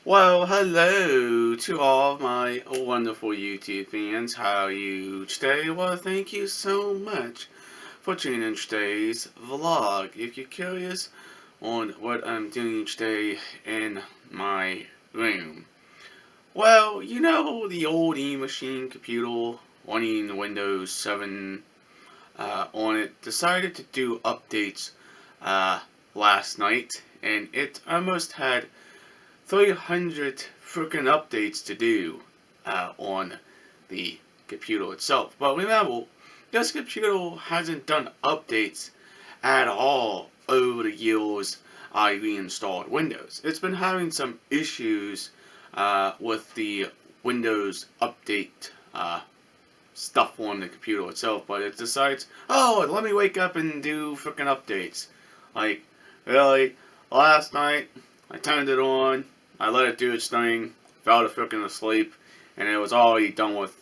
Well, hello to all my wonderful YouTube fans. How are you today? Well, thank you so much for tuning in today's vlog. If you're curious on what I'm doing today in my room. Well, you know the old Emachine computer running Windows 7 on it decided to do updates uh, last night, and it almost had 300 freaking updates to do on the computer itself. But remember, this computer hasn't done updates at all over the years I reinstalled Windows. It's been having some issues with the Windows update stuff on the computer itself, but it decides, oh, let me wake up and do freaking updates. Like, really? Last night, I turned it on, I let it do its thing, fell to freaking asleep, and it was already done with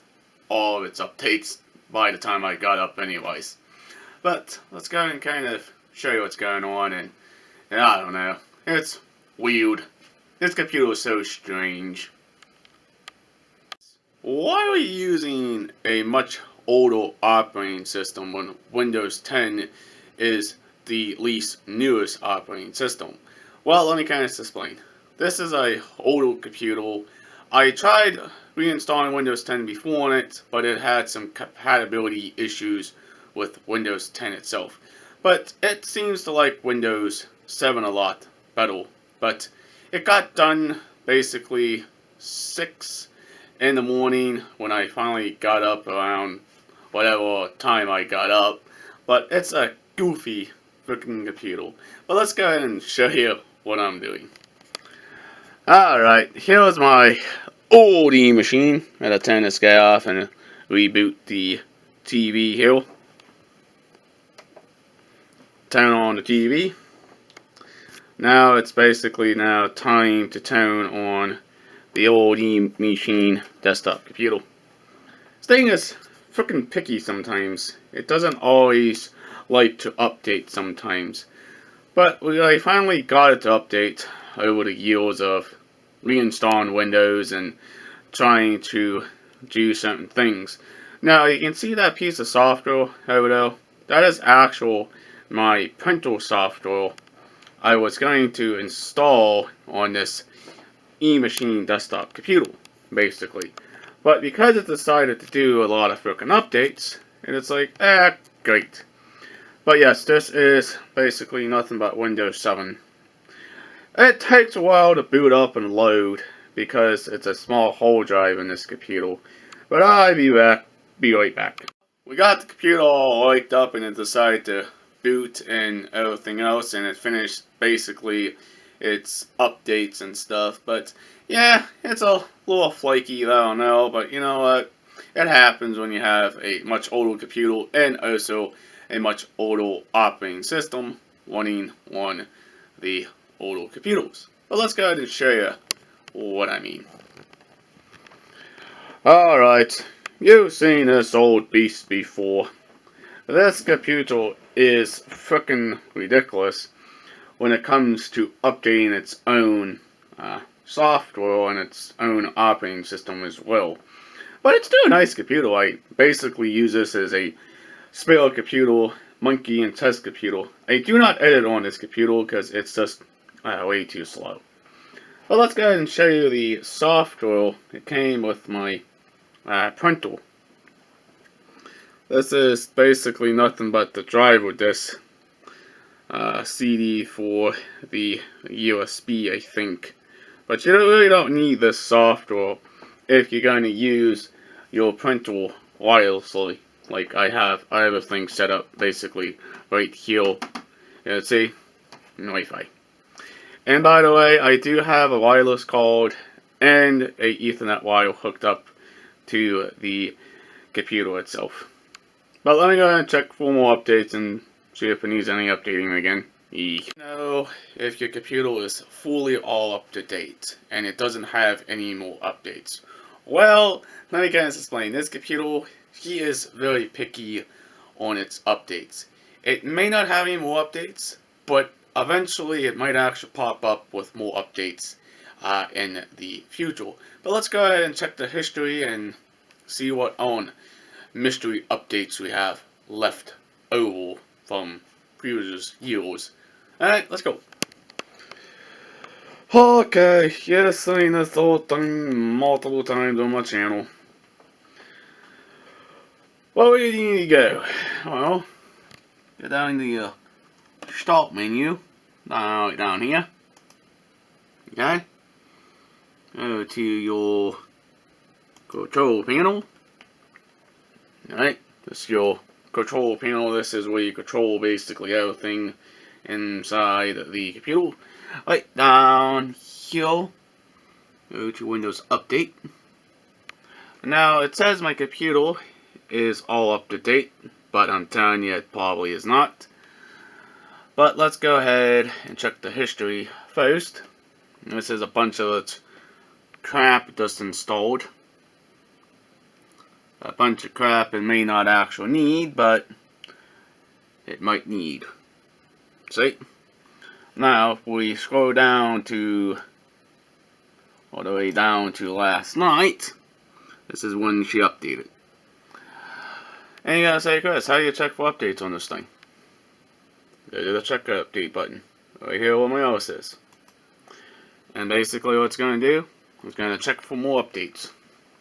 all of its updates by the time I got up anyways. But, let's go and kind of show you what's going on, and I don't know, it's weird. This computer is so strange. Why are you using a much older operating system when Windows 10 is the least newest operating system? Well, let me kind of explain. This is a older computer. I tried reinstalling Windows 10 before on it, but it had some compatibility issues with Windows 10 itself. But it seems to like Windows 7 a lot better. But it got done basically 6 in the morning when I finally got up around whatever time I got up. But it's a goofy freaking computer. But let's go ahead and show you what I'm doing. Alright, here's my old Emachine. I'm gonna turn this guy off and reboot the TV here. Turn on the TV. Now it's basically now time to turn on the old Emachine desktop computer. This thing is freaking picky sometimes. It doesn't always like to update sometimes. But I finally got it to update over the years of reinstalling Windows and trying to do certain things. Now you can see that piece of software over there. That is actual my printer software I was going to install on this Emachine desktop computer, basically. But because it decided to do a lot of freaking updates, and it's like, great. But yes, this is basically nothing but Windows 7. It takes a while to boot up and load, because it's a small hard drive in this computer. But I'll be right back. We got the computer all waked up and it decided to boot and everything else, and it finished basically its updates and stuff. But yeah, it's a little flaky, I don't know, but you know what? It happens when you have a much older computer and also a much older operating system running on the older computers. But let's go ahead and show you what I mean. Alright, you've seen this old beast before. This computer is frickin' ridiculous when it comes to updating its own software and its own operating system as well. But it's still a nice computer. I basically use this as a spare computer, monkey and test computer. I do not edit on this computer because it's just way too slow. But let's go ahead and show you the software that came with my printer. This is basically nothing but the driver disk CD for the USB, I think. But you really don't need this software if you're going to use your printer wirelessly, like I have. I have everything set up basically right here. You see, Wi-Fi. And by the way, I do have a wireless cord and a Ethernet wire hooked up to the computer itself. But let me go ahead and check for more updates and see if it needs any updating again. Know if your computer is fully all up to date and it doesn't have any more updates. Well, let me go ahead and explain. This computer, he is very picky on its updates. It may not have any more updates, but eventually it might actually pop up with more updates in the future. But let's go ahead and check the history and see what on mystery updates we have left over from previous years. Alright, let's go. Okay, yes, saying this whole thing multiple times on my channel. Well, where do you need to go? Well, go down to the start menu, down here. Okay? Go to your control panel. Alright, this is your control panel. This is where you control basically everything inside the computer. Right down here, go to Windows Update. Now it says my computer is all up to date, but I'm telling you it probably is not. But let's go ahead and check the history first. This is a bunch of crap just installed. A bunch of crap it may not actually need, but it might need. See? Now, if we scroll down to, all the way down to last night, this is when she updated. And you gotta say, Chris, how do you check for updates on this thing? Go to the check update button, right here where my mouse is. And basically what it's gonna do, it's gonna check for more updates.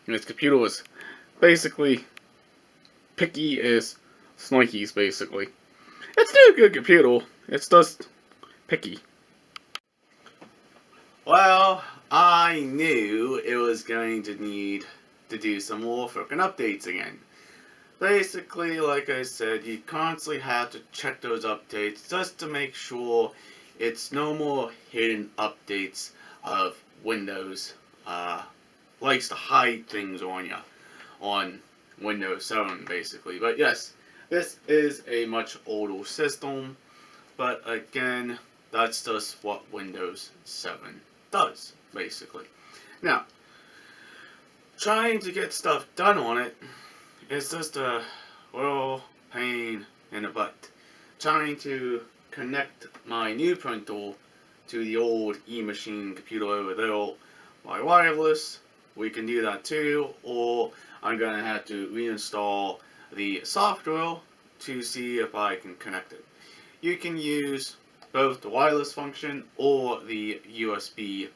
And this computer is basically picky as Snikes, basically. It's still a good computer, it's just picky. Well, I knew it was going to need to do some more freaking updates again. Basically, like I said, you constantly have to check those updates just to make sure it's no more hidden updates of Windows. Likes to hide things on you on Windows 7, basically. But yes, this is a much older system, but again, that's just what Windows 7 does, basically. Now, trying to get stuff done on it is just a real pain in the butt. Trying to connect my new printer to the old Emachine computer over there by wireless, we can do that too, or I'm going to have to reinstall the software to see if I can connect it. You can use both the wireless function or the USB,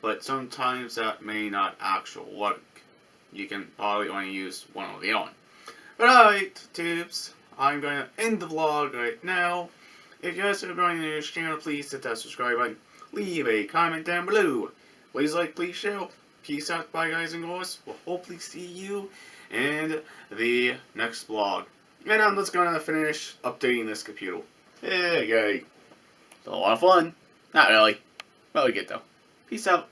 but sometimes that may not actually work. You can probably only use one or the other. But alright, tubes, I'm going to end the vlog right now. If you're also enjoying this channel, please hit that subscribe button. Leave a comment down below. Please like, please share. Peace out, bye guys and girls. We'll hopefully see you in the next vlog. And I'm just going to finish updating this computer. Hey, guy. It's a lot of fun. Not really. Well, we get though. Peace out.